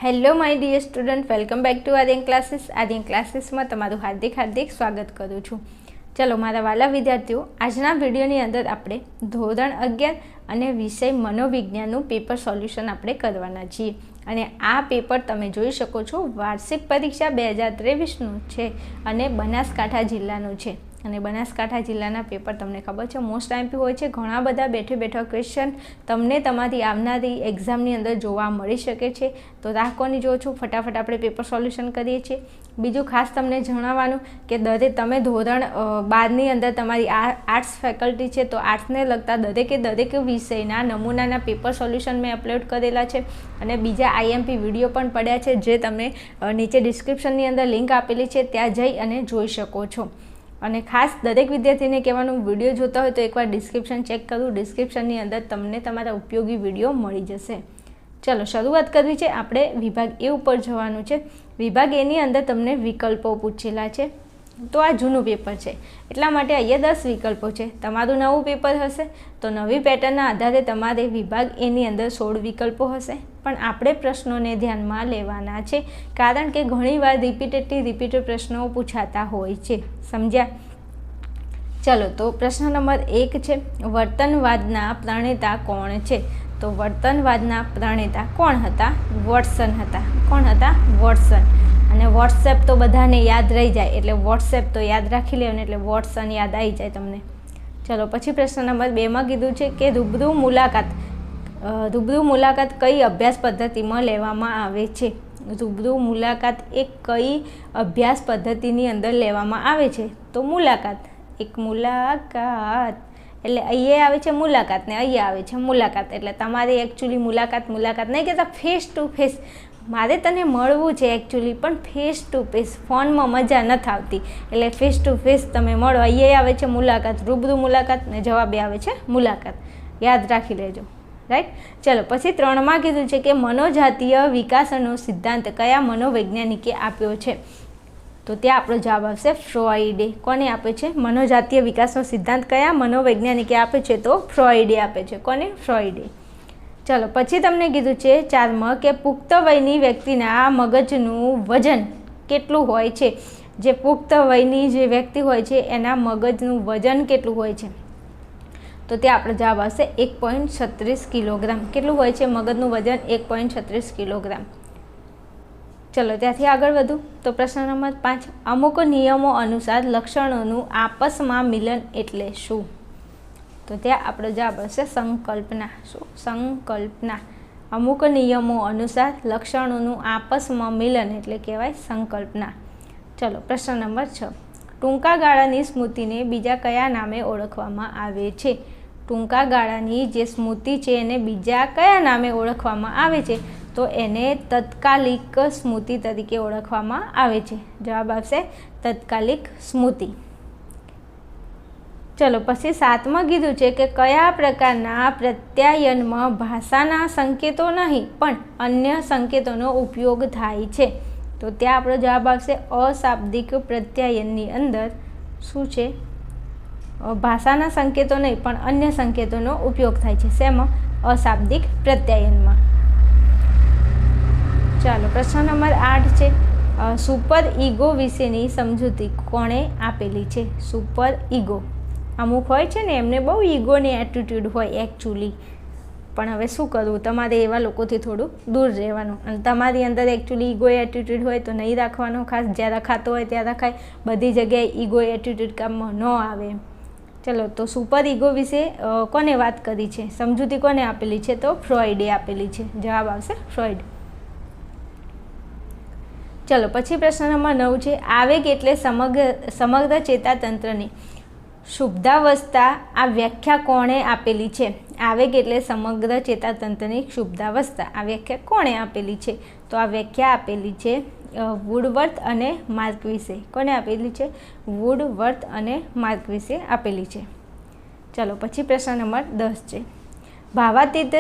Hello my dear student, welcome back to Aryan classes. Aryan ક્લાસીસમાં તમારું હાર્દિક સ્વાગત કરું છું. ચલો મારા વાલા વિદ્યાર્થીઓ, આજના વિડીયોની અંદર આપણે ધોરણ 11 અને વિષય મનોવિજ્ઞાનનું પેપર સોલ્યુશન આપણે કરવાના છીએ. અને આ પેપર તમે જોઈ શકો છો વાર્ષિક પરીક્ષા 2023નું છે અને બનાસકાંઠા જિલ્લાનું છે. અને બનાસકાંઠા જિલ્લાના પેપર તમને ખબર છે મોસ્ટ આઈએમપી હોય છે. ઘણા બધા બેઠા ક્વેશ્ચન તમને તમારી આવનારી એક્ઝામની અંદર જોવા મળી શકે છે. તો રાખવાની જો છો, ફટાફટ આપણે પેપર સોલ્યુશન કરીએ છીએ. બીજું ખાસ તમને જણાવવાનું કે તમે ધોરણ 12ની અંદર તમારી આર્ટ્સ ફેકલ્ટી છે તો આર્ટ્સને લગતા દરેક વિષયના નમૂનાના પેપર સોલ્યુશન મેં અપલોડ કરેલા છે. અને બીજા આઈએમપી વિડીયો પણ પડ્યા છે જે તમે નીચે ડિસ્ક્રિપ્શનની અંદર લિંક આપેલી છે, ત્યાં જઈ અને જોઈ શકો છો. અને ખાસ દરેક વિદ્યાર્થીને કહેવાનું, વિડીયો જોતા હોય તો એકવાર ડિસ્ક્રિપ્શન ચેક કરું. ડિસ્ક્રિપ્શનની અંદર તમને તમારા ઉપયોગી વિડીયો મળી જશે. ચલો શરૂઆત કરવી છે. આપણે વિભાગ એ ઉપર જવાનું છે. વિભાગ એની અંદર તમને વિકલ્પો પૂછેલા છે. તો આ જૂનું પેપર છે એટલા માટે અહીંયા 10 વિકલ્પો છે. તમારું નવું પેપર હશે તો નવી પેટર્નના આધારે તમારે વિભાગ એની અંદર 16 વિકલ્પો હશે. પણ આપણે પ્રશ્નોને ધ્યાનમાં લેવાના છે કારણ કે ઘણીવાર રિપીટેડ પ્રશ્નો પૂછાતા હોય છે. સમજ્યા? ચલો તો પ્રશ્ન નંબર 1 છે, વર્તનવાદના પ્રણેતા કોણ છે? તો વર્તનવાદના પ્રણેતા કોણ હતા? વોટસન હતા. કોણ હતા? વોટસન. અને વોટ્સએપ તો બધાને યાદ રહી જાય એટલે વોટ્સએપ તો યાદ રાખી લેવાનું એટલે વોટસન યાદ આવી જાય તમને. ચલો પછી પ્રશ્ન નંબર 2માં કીધું છે કે રૂબરૂ મુલાકાત કઈ અભ્યાસ પદ્ધતિમાં લેવામાં આવે છે? રૂબરૂ મુલાકાત એ કઈ અભ્યાસ પદ્ધતિની અંદર લેવામાં આવે છે? તો મુલાકાત. એક મુલાકાત એટલે અહીંયા આવે છે મુલાકાત ને અહીંયા આવે છે મુલાકાત. એટલે તમારે એકચ્યુઅલી મુલાકાત નહીં કહેતા, ફેસ ટુ ફેસ. મારે તને મળવું છે એકચ્યુઅલી, પણ ફેસ ટુ ફેસ. ફોનમાં મજા નથી આવતી એટલે ફેસ ટુ ફેસ તમે મળો. અહીંયા આવે છે મુલાકાત, રૂબરૂ મુલાકાત ને જવાબે આવે છે મુલાકાત. યાદ રાખી લેજો. રાઈટ. ચલો પછી 3માં કીધું છે કે મનોજાતીય વિકાસનો સિદ્ધાંત કયા મનોવૈજ્ઞાનિકે આપ્યો છે? તો ત્યાં આપણો જવાબ આવશે ફ્રોઇડે. કોને આપે છે? મનોજાતીય વિકાસનો સિદ્ધાંત કયા મનોવૈજ્ઞાનિકે આપે છે? તો ફ્રોઇડે આપે છે. કોને? ફ્રોઇડે. ચલો પછી તમને કીધું છે 4માં કે પુખ્ત વયની વ્યક્તિના મગજનું વજન કેટલું હોય છે? જે પુખ્ત વયની જે વ્યક્તિ હોય છે એના મગજનું વજન કેટલું હોય છે? તો ત્યાં આપણો જવાબ આવશે 1.36 કિલોગ્રામ. કેટલું હોય છે મગજનું વજન? 1.36 કિલોગ્રામ. ચલો ત્યાંથી આગળ વધું તો પ્રશ્ન નંબર 5, અમુક નિયમો અનુસાર લક્ષણોનું આપસમાં મિલન એટલે શું? તો ત્યાં આપણો જવાબ આવશે સંકલ્પના. શું? સંકલ્પના. અમુક નિયમો અનુસાર લક્ષણોનું આપસમાં મિલન એટલે કહેવાય સંકલ્પના. ચલો પ્રશ્ન નંબર 6, ટૂંકા ગાળાની સ્મૃતિને બીજા કયા નામે ઓળખવામાં આવે છે? ટૂંકા ગાળાની જે સ્મૃતિ છે એને બીજા કયા નામે ઓળખવામાં આવે છે? તો એને તત્કાલિક સ્મૃતિ તરીકે ઓળખવામાં આવે છે. જવાબ આવશે તત્કાલિક સ્મૃતિ. ચલો પછી 7માં કીધું છે કે કયા પ્રકારના પ્રત્યાયનમાં ભાષાના સંકેતો નહીં પણ અન્ય સંકેતોનો ઉપયોગ થાય છે? તો ત્યાં આપણો જવાબ આવશે અશાબ્દિક પ્રત્યાયનની અંદર શું છે? ભાષાના સંકેતો નહીં પણ અન્ય સંકેતોનો ઉપયોગ થાય છે. શેમાં? અશાબ્દિક પ્રત્યાયનમાં. ચાલો પ્રશ્ન નંબર 8 છે, સુપર ઈગો વિશેની સમજૂતી કોણે આપેલી છે? Super ego. અમુક હોય છે ને એમને બહુ ઈગોની એટીટ્યૂડ હોય એકચ્યુઅલી, પણ હવે શું કરવું, તમારે એવા લોકોથી થોડું દૂર રહેવાનું. અને તમારી અંદર એકચ્યુઅલી ઈગો એટીટ્યૂડ હોય તો નહીં રાખવાનો. ખાસ જ્યાં રખાતો હોય ત્યાં રખાય. બધી જગ્યાએ ઈગો એટીટ્યૂડ કામમાં ન આવે. ચલો તો સુપર ઈગો વિશે કોને વાત કરી છે? સમજૂતી કોને આપેલી છે? તો ફ્રોઇડે આપેલી છે. જવાબ આવશે ફ્રોઇડ. ચલો પછી પ્રશ્ન નંબર 9 છે, આવેગ એટલે સમગ્ર ચેતાતંત્રની શુદ્ધાવસ્થા. આ વ્યાખ્યા કોણે આપેલી છે? આવેગ એટલે સમગ્ર ચેતાતંત્રની શુદ્ધાવસ્થા. આ વ્યાખ્યા કોણે આપેલી છે? તો આ વ્યાખ્યા આપેલી છે વુડવર્થ અને માર્ક્વિસે. કોને આપેલી છે? વુડવર્થ અને માર્ક્વિસે આપેલી છે. ચલો પછી પ્રશ્ન નંબર 10 છે, ભાવાતીત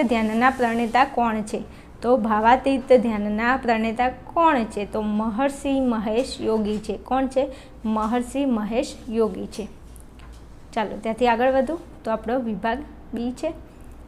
ધ્યાનના પ્રણેતા કોણ છે? તો ભાવાતીત ધ્યાનના પ્રણેતા કોણ છે? તો મહર્ષિ મહેશ યોગી છે. કોણ છે? મહર્ષિ મહેશ યોગી છે. ચાલો ત્યાંથી આગળ વધું તો આપણો વિભાગ બી છે.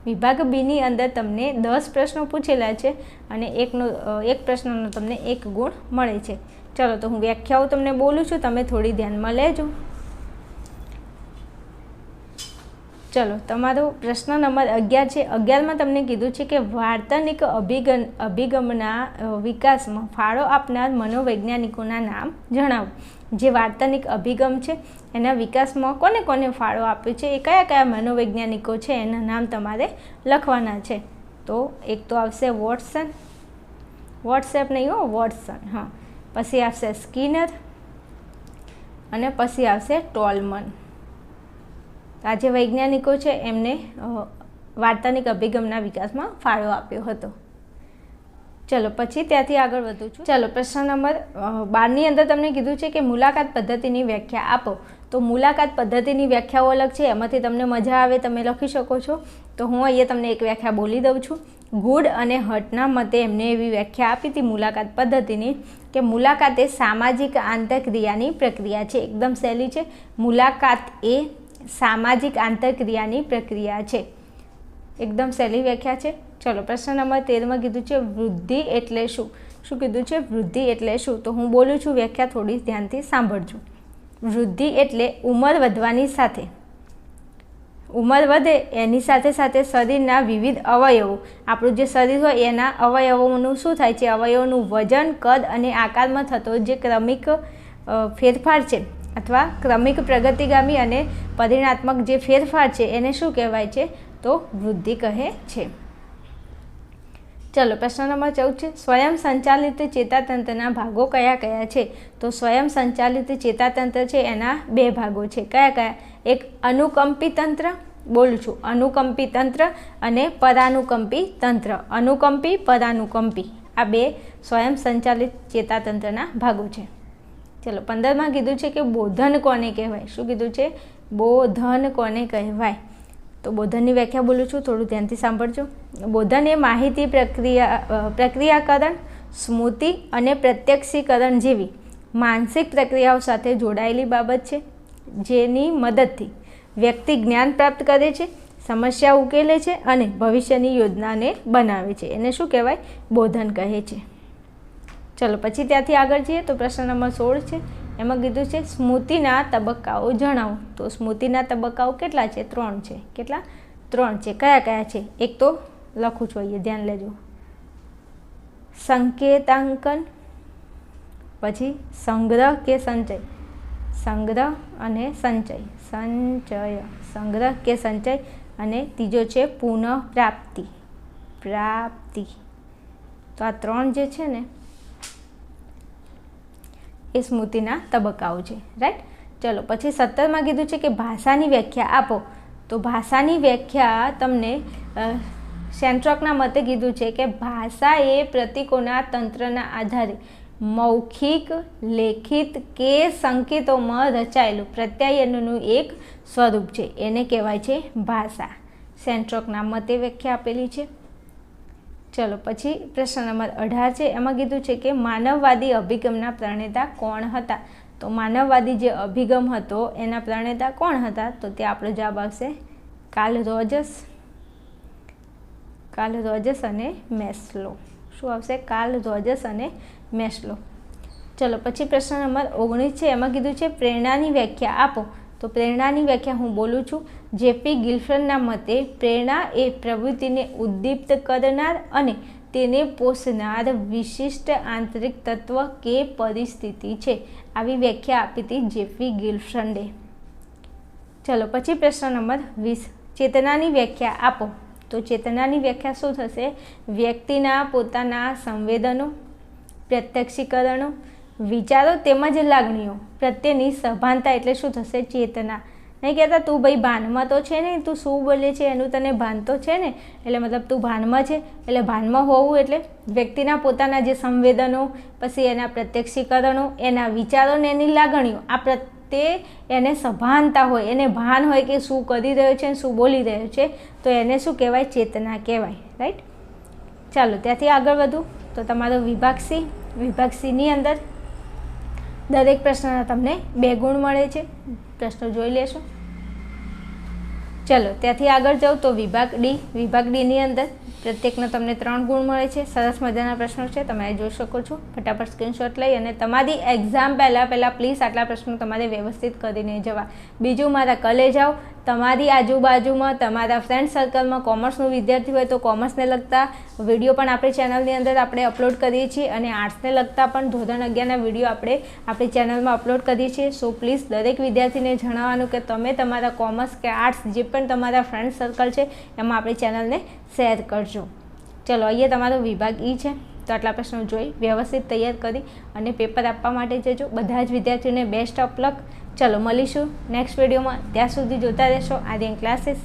વિભાગ બીની અંદર તમને 10 પ્રશ્નો પૂછેલા છે અને એક પ્રશ્નનો તમને 1 ગુણ મળે છે. ચલો તો હું વ્યાખ્યાઓ તમને બોલું છું, તમે થોડી ધ્યાનમાં લેજો. ચલો તમારો પ્રશ્ન નંબર 11 છે. 11માં તમને કીધું છે કે વાર્તનિક અભિગમના વિકાસમાં ફાળો આપનાર મનોવૈજ્ઞાનિકોના નામ જણાવો. જે વાર્તનિક અભિગમ છે એના વિકાસમાં કોને કોને ફાળો આપ્યો છે, એ કયા કયા મનોવૈજ્ઞાનિકો છે એના નામ તમારે લખવાના છે. તો એક તો આવશે વોટસન, વોટ્સએપ નહીં હો, વોટસન, હા. પછી આવશે સ્કિનર અને પછી આવશે ટોલમન. આ જે વૈજ્ઞાનિકો છે એમને વાર્તનિક અભિગમના વિકાસમાં ફાળો આપ્યો હતો. ચલો પછી ત્યાંથી આગળ વધું છું. ચલો પ્રશ્ન નંબર 12ની અંદર તમને કીધું છે કે મુલાકાત પદ્ધતિની વ્યાખ્યા આપો. તો મુલાકાત પદ્ધતિની વ્યાખ્યાઓ અલગ છે, એમાંથી તમને મજા આવે તમે લખી શકો છો. તો હું અહીંયા તમને એક વ્યાખ્યા બોલી દઉં છું. ગુડ અને હટના મતે એમને એવી વ્યાખ્યા આપી હતી મુલાકાત પદ્ધતિની કે મુલાકાત એ સામાજિક આંતરક્રિયાની પ્રક્રિયા છે. એકદમ સહેલી છે. મુલાકાત એ સામાજિક આંતરક્રિયાની પ્રક્રિયા છે. એકદમ સહેલી વ્યાખ્યા છે. ચલો પ્રશ્ન નંબર 13માં કીધું છે વૃદ્ધિ એટલે શું. શું કીધું છે? વૃદ્ધિ એટલે શું? તો હું બોલું છું, વ્યાખ્યા થોડી ધ્યાનથી સાંભળજો. વૃદ્ધિ એટલે ઉંમર વધવાની સાથે, ઉંમર વધે એની સાથે સાથે શરીરના વિવિધ અવયવો, આપણું જે શરીર હોય એના અવયવોનું શું થાય છે, અવયવોનું વજન, કદ અને આકારમાં થતો જે ક્રમિક ફેરફાર છે અથવા ક્રમિક પ્રગતિગામી અને પરિણાત્મક જે ફેરફાર છે એને શું કહેવાય છે? તો વૃદ્ધિ કહે છે. ચલો પ્રશ્ન નંબર 14 છે સ્વયં સંચાલિત ચેતાતંત્રના ભાગો કયા કયા છે. તો સ્વયં સંચાલિત ચેતાતંત્ર છે એના 2 ભાગો છે. કયા કયા? એક અનુકંપી તંત્ર, બોલું છું, અનુકંપી તંત્ર અને પરાનુકંપી તંત્ર. અનુકંપી, પરાનુકંપી આ 2 સ્વયં સંચાલિત ચેતાતંત્રના ભાગો છે. ચલો 15માં કીધું છે કે બોધન કોને કહેવાય. શું કીધું છે? બોધન કોને કહેવાય. તો બોધનની વ્યાખ્યા બોલું છું, થોડું ધ્યાનથી સાંભળજો. બોધન એ માહિતી પ્રક્રિયાકરણ, સ્મૃતિ અને પ્રત્યક્ષીકરણ જેવી માનસિક પ્રક્રિયાઓ સાથે જોડાયેલી બાબત છે, જેની મદદથી વ્યક્તિ જ્ઞાન પ્રાપ્ત કરે છે, સમસ્યા ઉકેલે છે અને ભવિષ્યની યોજનાને બનાવે છે. એને શું કહેવાય? બોધન કહે છે. ચલો પછી ત્યાંથી આગળ જઈએ તો પ્રશ્ન નંબર 16 છે. એમાં કીધું છે સ્મૃતિના તબક્કાઓ જણાવો. તો સ્મૃતિના તબક્કાઓ કેટલા છે? 3 છે. કેટલા? 3 છે. કયા કયા છે? એક તો લખું છું, અહીંયા ધ્યાન લેજો. સંકેતાંકન, પછી સંગ્રહ કે સંચય, સંગ્રહ અને સંચય, સંગ્રહ કે સંચય, અને ત્રીજો છે પુનઃપ્રાપ્તિ, પ્રાપ્તિ. તો આ 3 જે છે ને એ સ્મૃતિના તબક્કાઓ છે. રાઈટ. ચલો પછી 17માં કીધું છે કે ભાષાની વ્યાખ્યા આપો. તો ભાષાની વ્યાખ્યા તમને સેન્ટ્રોકના મતે કીધું છે કે ભાષા એ પ્રતીકોના તંત્રના આધારે મૌખિક, લેખિત કે સંકેતોમાં રચાયેલું પ્રત્યાયનનું એક સ્વરૂપ છે. એને કહેવાય છે ભાષા. સેન્ટ્રોકના મતે વ્યાખ્યા આપેલી છે. ચલો પછી પ્રશ્ન નંબર 18 છે. એમાં કીધું છે કે માનવવાદી અભિગમના પ્રણેતા કોણ હતા. તો માનવવાદી જે અભિગમ હતો એના પ્રણેતા કોણ હતા? તો ત્યાં આપણો જવાબ આવશે કાર્લ રોજર્સ અને મેસ્લો. શું આવશે? કાર્લ રોજર્સ અને મેસ્લો. ચલો પછી પ્રશ્ન નંબર 19 છે. એમાં કીધું છે પ્રેરણાની વ્યાખ્યા આપો. તો પ્રેરણાની વ્યાખ્યા હું બોલું છું. જેપી ગિલ્ફ્રનના મતે પ્રેરણા એ પ્રવૃત્તિને ઉદ્દીપ્ત કરનાર અને તેને પોષનાર વિશિષ્ટ આંતરિક તત્વ કે પરિસ્થિતિ છે. આવી વ્યાખ્યા આપી હતી જેપી ગિલ્ફ્રને. ચલો પછી પ્રશ્ન નંબર 20 ચેતનાની વ્યાખ્યા આપો. તો ચેતનાની વ્યાખ્યા શું થશે? વ્યક્તિના પોતાના સંવેદનો, પ્રત્યક્ષીકરણો, વિચારો તેમજ લાગણીઓ પ્રત્યેની સભાનતા એટલે શું થશે? ચેતના. નહીં કહેતા તું ભાઈ ભાનમાં તો છે ને, તું શું બોલે છે એનું તને ભાન તો છે ને, એટલે મતલબ તું ભાનમાં છે, એટલે ભાનમાં હોવું એટલે વ્યક્તિના પોતાના જે સંવેદનો, પછી એના પ્રત્યક્ષીકરણો, એના વિચારો ને એની લાગણીઓ આ પ્રત્યે એને સભાનતા હોય, એને ભાન હોય કે શું કરી રહ્યો છે, શું બોલી રહ્યો છે, તો એને શું કહેવાય? ચેતના કહેવાય. રાઈટ. ચાલો ત્યાંથી આગળ વધું તો તમારો વિભાગ સીની અંદર દરેક પ્રશ્નના તમને 2 ગુણ મળે છે. પ્રશ્નો જોઈ લેશો. ચલો ત્યાંથી આગળ જાઉં તો વિભાગ ડીની અંદર પ્રત્યેકના તમને 3 ગુણ મળે છે. સરસ મજાના પ્રશ્નો છે, તમે જોઈ શકો છો. ફટાફટ સ્ક્રીનશોટ લઈ અને તમારી એક્ઝામ પહેલાં પ્લીઝ આટલા પ્રશ્નો તમારે વ્યવસ્થિત કરીને જવા. બીજું, મારા કલે જાઓ, તમારી આજુબાજુમાં તમારા ફ્રેન્ડ સર્કલમાં કોમર્સનું વિદ્યાર્થી હોય તો કોમર્સને લગતા વિડીયો પણ આપણી ચેનલની અંદર આપણે અપલોડ કરીએ છીએ અને આર્ટ્સને લગતા પણ ધોરણ 11ના વિડીયો આપણે આપણી ચેનલમાં અપલોડ કરીએ છીએ. સો પ્લીઝ દરેક વિદ્યાર્થીને જણાવવાનું કે તમે તમારા કોમર્સ કે આર્ટ્સ જે પણ તમારા ફ્રેન્ડ સર્કલ છે એમાં આપણી ચેનલને શેર કરજો. ચલો અહીંયા તમારો વિભાગ ઈ છે. તો આટલા પ્રશ્નો જોઈ વ્યવસ્થિત તૈયાર કરી અને પેપર આપવા માટે જજો. બધા જ વિદ્યાર્થીઓને બેસ્ટ ઓફ લક. ચલો મળીશું નેક્સ્ટ વિડીયોમાં. ત્યાં સુધી જોતા રહેશો આર્યન ક્લાસીસ.